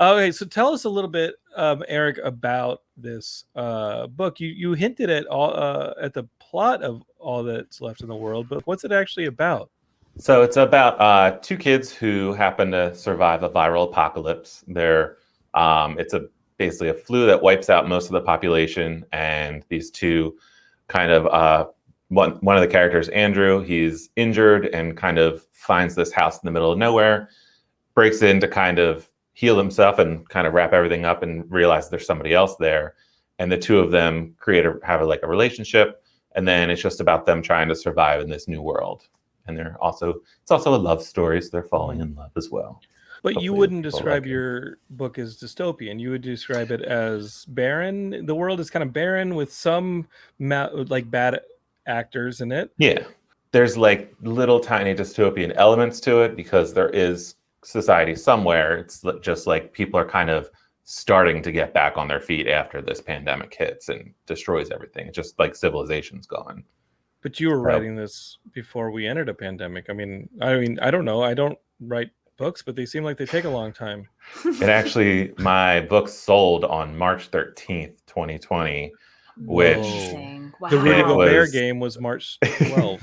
Okay, so tell us a little bit, Eric, about this book. You hinted at the plot of All That's Left in the World, but what's it actually about? So it's about two kids who happen to survive a viral apocalypse. It's basically a flu that wipes out most of the population, and these two kind of one of the characters, Andrew, he's injured and kind of finds this house in the middle of nowhere, breaks in to kind of heal himself and kind of wrap everything up, and realize there's somebody else there, and the two of them have a relationship, and then it's just about them trying to survive in this new world. And it's also a love story, so they're falling in love as well. But you wouldn't describe your book as dystopian. You would describe it as barren. The world is kind of barren with some bad actors in it. Yeah. There's like little tiny dystopian elements to it because there is society somewhere. It's just like people are kind of starting to get back on their feet after this pandemic hits and destroys everything. It's just like civilization's gone. But you were writing this before we entered a pandemic. I mean, I don't know. I don't write books, but they seem like they take a long time. And actually, my book sold on March 13th, 2020, which wow. The Rudy Gobert game was March 12th.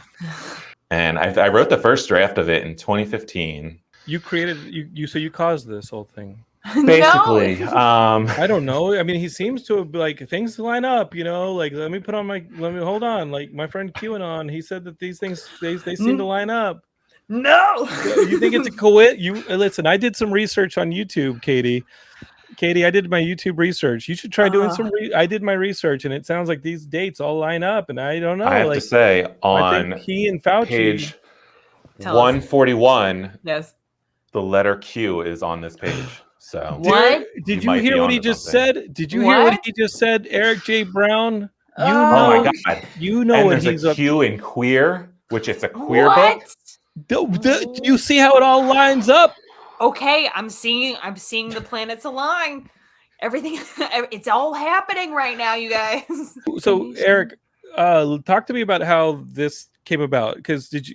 And I wrote the first draft of it in 2015. You caused this whole thing. Basically, no. I don't know. I mean, he seems to have like things line up, like let me hold on. Like my friend QAnon, he said that these things they seem to line up. No, you think it's a coincidence? Listen. I did some research on YouTube, Katie. I did my YouTube research. You should try doing some. I did my research, and it sounds like these dates all line up. And I don't know. I have to say, on he and Fauci, page 141, yes, the letter Q is on this page. So what did you hear what he just said? Did you hear what he just said, Erik J. Brown? Oh my God! You know and what there's a Q in queer, which it's a queer what? book. Do you see how it all lines up? Okay, I'm seeing the planets align. Everything, it's all happening right now, you guys. So, Eric, talk to me about how this came about. Because did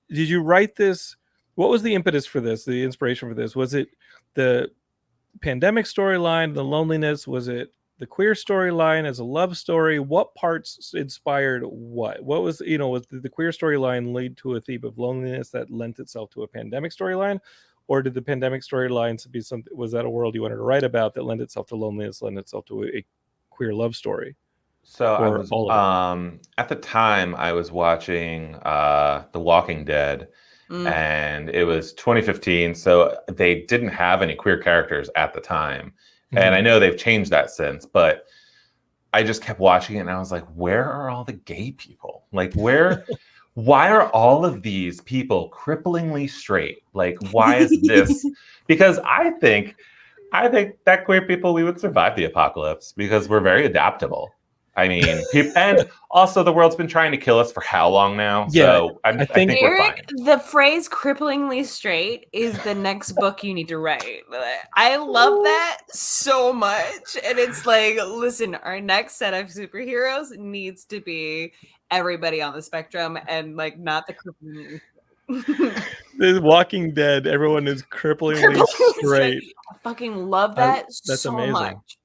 you write this? What was the impetus for this? The inspiration for this? Was it the pandemic storyline, the loneliness? Was it the queer storyline as a love story? What parts inspired what? What was, was the queer storyline lead to a theme of loneliness that lent itself to a pandemic storyline? Or did the pandemic storyline be something? Was that a world you wanted to write about that lent itself to loneliness, lent itself to a queer love story? So I was at the time I was watching The Walking Dead, and it was 2015. So they didn't have any queer characters at the time, and I know they've changed that since. But I just kept watching it, and I was like, "Where are all the gay people? Like, where?" Why are all of these people cripplingly straight? Like, why is this? Because I think that queer people, we would survive the apocalypse because we're very adaptable. I mean, and also the world's been trying to kill us for how long now? Yeah, so I think we're fine. The phrase cripplingly straight is the next book you need to write. I love that so much. And it's like, listen, our next set of superheroes needs to be everybody on the spectrum and like not the crippling. The Walking Dead, everyone is cripplingly straight. I fucking love that that's so amazing. much.